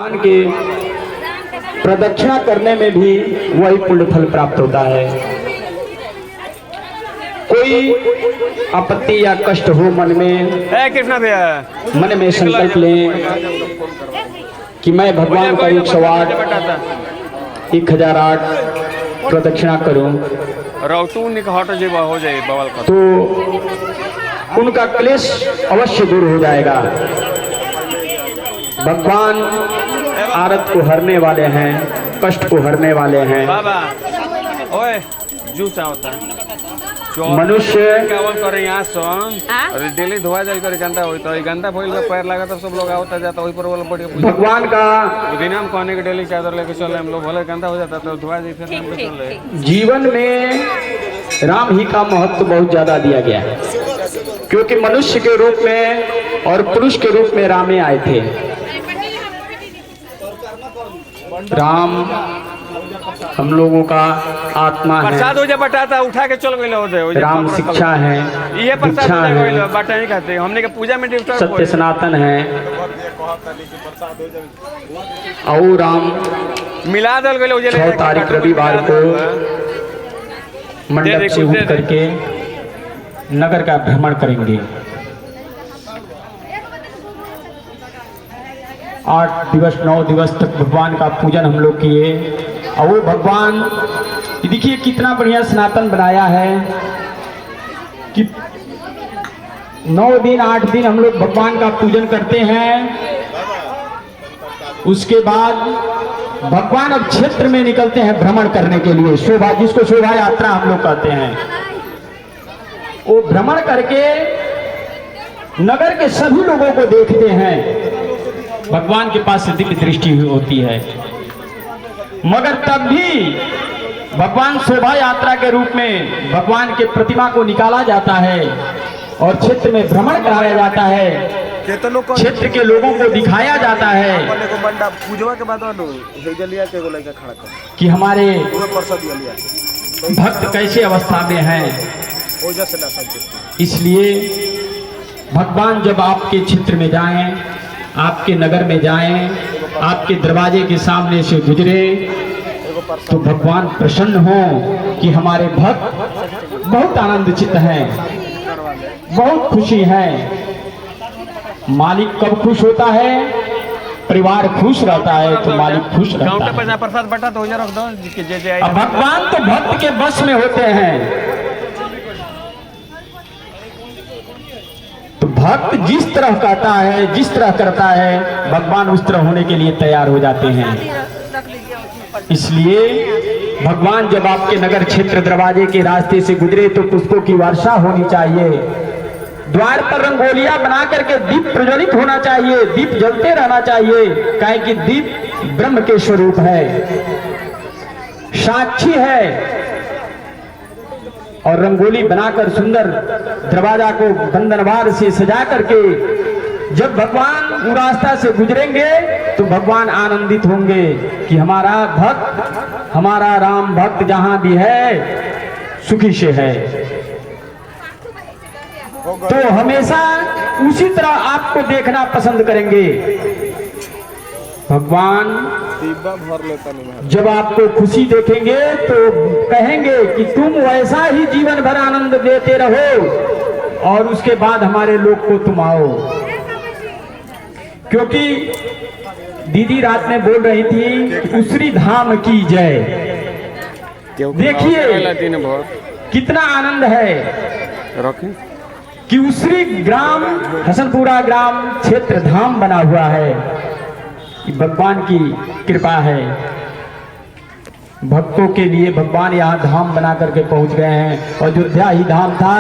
भगवान की प्रदक्षिणा करने में भी वही पुण्य फल प्राप्त होता है। कोई आपत्ति या कष्ट हो मन में संकल्प लें कि मैं भगवान का 1008 प्रदक्षिणा करूं, तो उनका क्लेश अवश्य दूर हो जाएगा। भगवान आरत को हरने वाले हैं, कष्ट को हरने वाले हैं। मनुष्य डेली धोआ जाए कर गंदा होता है, गंदा भइल का पैर लगा तो सब लोग आवता जाता वही पर वाला पड़ी भगवान का दिन हम कहने के डेली चादर लेके चले हम लोग, भले गंदा हो जाता तो धोआ जाए फिर हम चले। जीवन में राम ही का महत्व बहुत ज्यादा दिया गया है, क्योंकि मनुष्य के रूप में और पुरुष के रूप में रामे आए थे। राम हम लोगों का आत्मा है, प्रसाद हो जा बटाता उठा के चल गए। राम शिक्षा है, ये प्रसाद है बाटा नहीं खाते हमने के पूजा में सत्य सनातन है। और राम मिला दल गए 6 तारीख रविवार को मंडप से उठ करके नगर का भ्रमण करेंगे। 8 दिवस 9 दिवस तक भगवान का पूजन हम लोग किए। और वो भगवान देखिए कितना बढ़िया सनातन बनाया है कि 9 दिन 8 दिन हम लोग भगवान का पूजन करते हैं। उसके बाद भगवान अब क्षेत्र में निकलते हैं भ्रमण करने के लिए, शोभा जिसको शोभा यात्रा हम लोग कहते हैं। वो भ्रमण करके नगर के सभी लोगों को देखते हैं। भगवान के पास दिव्य दृष्टि होती है, मगर तब भी भगवान शोभा यात्रा के रूप में भगवान के प्रतिमा को निकाला जाता है और क्षेत्र में भ्रमण कराया जाता है, क्षेत्र के लोगों को दिखाया जाता है कि हमारे भक्त कैसे अवस्था में हैं। इसलिए भगवान जब आपके क्षेत्र में जाएं, आपके नगर में जाएं, आपके दरवाजे के सामने से गुजरे, तो भगवान प्रसन्न हो कि हमारे भक्त बहुत आनंदचित हैं, बहुत खुशी हैं। मालिक कब खुश होता है, परिवार खुश रहता है तो मालिक खुश रहता है। भगवान तो भक्त के बस में होते हैं। तो भक्त जिस तरह कहता है, जिस तरह करता है, भगवान उस तरह होने के लिए तैयार हो जाते हैं। इसलिए भगवान जब आपके नगर क्षेत्र दरवाजे के रास्ते से गुजरे तो पुष्पों की वर्षा होनी चाहिए, द्वार पर रंगोलियां बना करके दीप प्रज्वलित होना चाहिए, दीप जलते रहना चाहिए, काहे कि दीप ब्रह्म के स्वरूप है, साक्षी है। और रंगोली बनाकर सुंदर दरवाजा को बंधनवार से सजा करके जब भगवान वो रास्ता से गुजरेंगे तो भगवान आनंदित होंगे कि हमारा भक्त, हमारा राम भक्त जहां भी है सुखी से है। तो हमेशा उसी तरह आपको देखना पसंद करेंगे। भगवान जब आपको खुशी देखेंगे तो कहेंगे कि तुम वैसा ही जीवन भर आनंद देते रहो और उसके बाद हमारे लोग को तुम आओ। क्योंकि दीदी रात में बोल रही थी उसरी धाम की जय। देखिए कितना आनंद है कि उसरी ग्राम हसनपुरा ग्राम क्षेत्र धाम बना हुआ है। भगवान की कृपा है, भक्तों के लिए भगवान यहाँ धाम बना करके पहुंच गए हैं। अयोध्या ही धाम था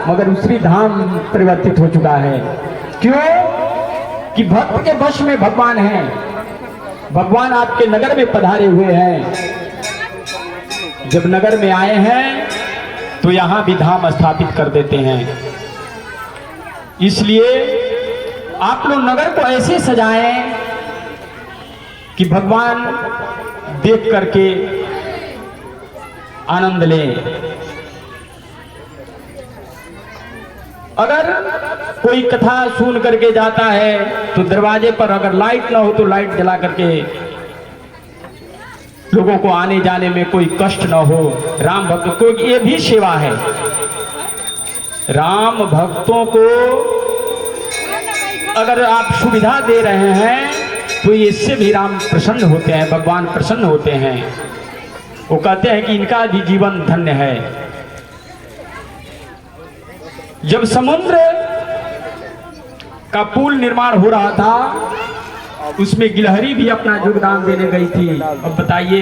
मगर उसरी धाम परिवर्तित हो चुका है। क्यों? कि भक्त के वश में भगवान है। भगवान आपके नगर में पधारे हुए हैं। जब नगर में आए हैं तो यहाँ भी धाम स्थापित कर देते हैं। इसलिए आप लोग नगर को ऐसे सजाएं कि भगवान देख करके आनंद लें। अगर कोई कथा सुन करके जाता है तो दरवाजे पर अगर लाइट ना हो तो लाइट जला करके लोगों को आने जाने में कोई कष्ट ना हो। राम भक्तों को ये भी सेवा है। राम भक्तों को अगर आप सुविधा दे रहे हैं तो इससे भी राम प्रसन्न होते हैं, भगवान प्रसन्न होते हैं। वो कहते हैं कि इनका भी जीवन धन्य है। जब समुद्र का पुल निर्माण हो रहा था उसमें गिलहरी भी अपना योगदान देने गई थी। अब बताइए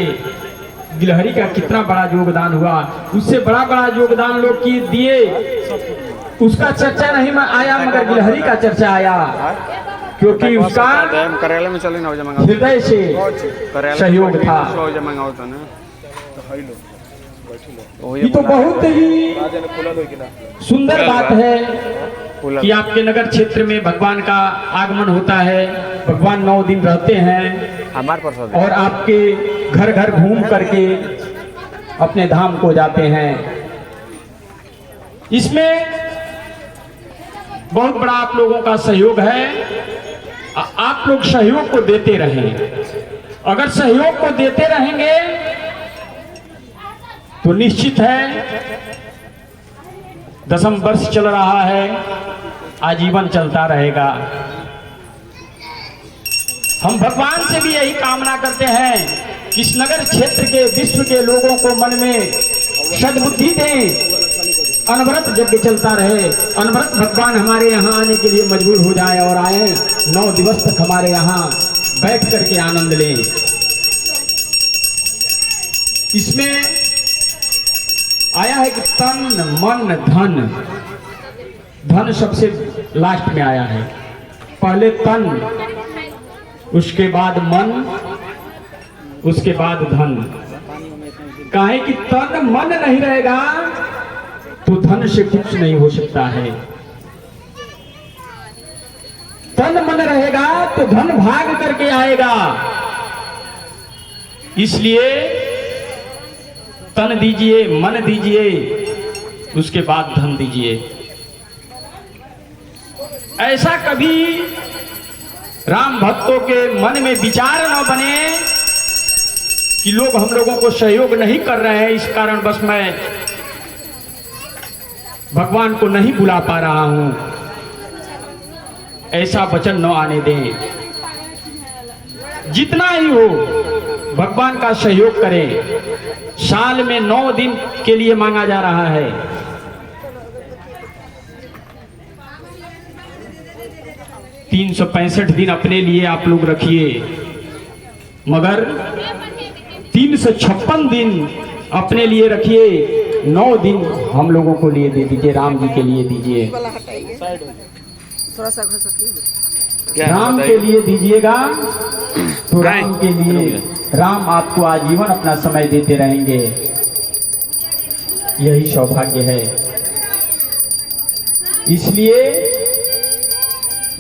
गिलहरी का कितना बड़ा योगदान हुआ। उससे बड़ा बड़ा योगदान लोग की दिए, उसका चर्चा नहीं आया मगर गिलहरी का चर्चा आया, क्योंकि उसका कार्यालय में चले ना हृदय से सहयोग था। ये तो बहुत ही सुंदर बात है कि आपके नगर क्षेत्र में भगवान का आगमन होता है। भगवान 9 दिन रहते हैं और आपके घर घर घूम करके अपने धाम को जाते हैं। इसमें बहुत बड़ा आप लोगों का सहयोग है। आप लोग सहयोग को देते रहें। अगर सहयोग को देते रहेंगे तो निश्चित है 10वीं वर्ष चल रहा है, आजीवन चलता रहेगा। हम भगवान से भी यही कामना करते हैं कि इस नगर क्षेत्र के विश्व के लोगों को मन में सद्बुद्धि दें, अनवरत यज्ञ चलता रहे, अनवरत भगवान हमारे यहाँ आने के लिए मजबूर हो जाए और आए 9 दिवस तक हमारे यहाँ बैठ करके आनंद लें। इसमें आया है कि तन मन धन, धन सबसे लास्ट में आया है। पहले तन, उसके बाद मन, उसके बाद धन। काहे कि तन मन नहीं रहेगा तो धन से कुछ नहीं हो सकता है। तन मन रहेगा तो धन भाग करके आएगा। इसलिए तन दीजिए, मन दीजिए, उसके बाद धन दीजिए। ऐसा कभी राम भक्तों के मन में विचार न बने कि लोग हम लोगों को सहयोग नहीं कर रहे हैं, इस कारण बस मैं भगवान को नहीं बुला पा रहा हूं। ऐसा वचन न आने दें। जितना ही हो भगवान का सहयोग करें। साल में 9 दिन के लिए मांगा जा रहा है। तीन 365 दिन अपने लिए आप लोग रखिए, मगर 356 दिन अपने लिए रखिए। 9 दिन हम लोगों को लिए दे दीजिए, राम जी के लिए दीजिए, राम के लिए दीजिएगा तो राम के लिए राम आपको आजीवन अपना समय देते रहेंगे। यही सौभाग्य है। इसलिए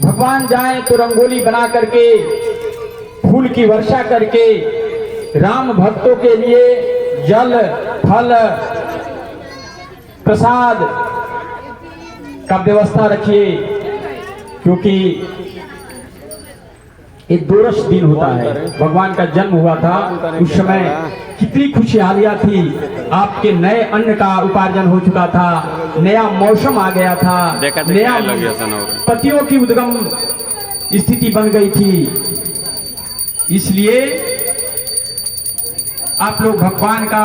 भगवान जाए तो रंगोली बना करके, फूल की वर्षा करके राम भक्तों के लिए जल, फल, प्रसाद का व्यवस्था रखिए, क्योंकि एक दोरस दिन होता है। भगवान का जन्म हुआ था, उस समय कितनी खुशहालियां थी। आपके नए अन्न का उपार्जन हो चुका था, नया मौसम आ गया था, नया पतियों की उद्गम स्थिति बन गई थी। इसलिए आप लोग भगवान का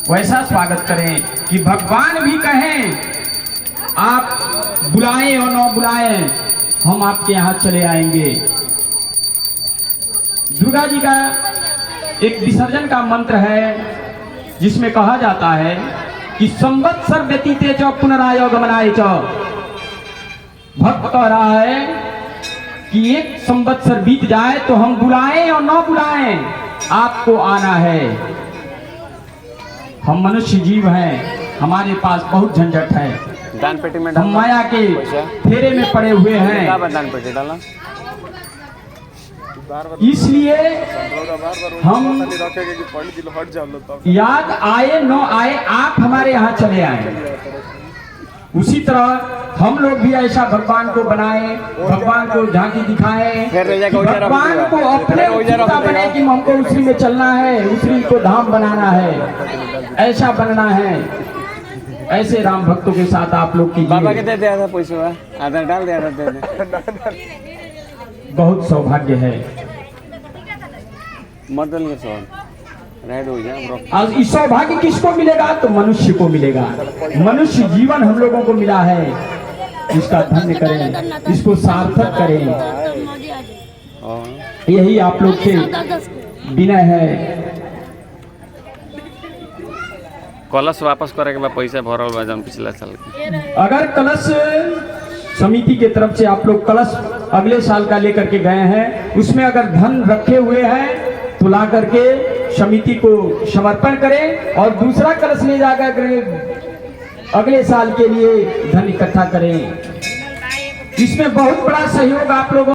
वैसा स्वागत करें कि भगवान भी कहें, आप बुलाएं और न बुलाएं, हम आपके यहाँ चले आएंगे। दुर्गा जी का एक विसर्जन का मंत्र है जिसमें कहा जाता है कि संवत्सर व्यतीते च पुनराय गमनाय च। भक्त कह रहा है कि एक संवत्सर बीत जाए तो हम बुलाएं और न बुलाएं, आपको आना है। हम मनुष्य जीव हैं, हमारे पास बहुत झंझट है, दान पेटी में हम माया के फेरे में पड़े हुए हैं। दान पेटी डाला, इसलिए हम याद आए न आए आप हमारे यहाँ चले आए। उसी तरह हम लोग भी ऐसा भगवान को बनाए, भगवान को झांकी दिखाएं, फिर ले जाके उजारा भगवान बनेगा। को अपने फिर उजारा उत्सुकता बनेगा। बने कि हमको उसी में चलना है, उसी को धाम बनाना है, ऐसा बनना है। ऐसे राम भक्तों के साथ आप लोग बाबा के कीजिए। दे दिया था पैसा, आधा डाल दिया था, दे दे बहुत सौभाग्य है। मर्दल के सौ रेड हो गया ब्रो। आज इस सौभाग्य किसको मिलेगा? तो मनुष्य को मिलेगा। मनुष्य जीवन हम लोगों को मिला है, इसका धन्य करें, इसको सार्थक करें, और यही आप लोग से विनय है। कलश वापस करे के बाद पैसा भरल बा जौन पिछला साल के। अगर कलश समिति के तरफ से आप लोग कलश अगले साल का लेकर के गए हैं, उसमें अगर धन रखे हुए हैं तो ला करके समिति को समर्पण करें और दूसरा कलश ले जाकर अगले साल के लिए धन इकट्ठा करें। इसमें बहुत बड़ा सहयोग आप लोगों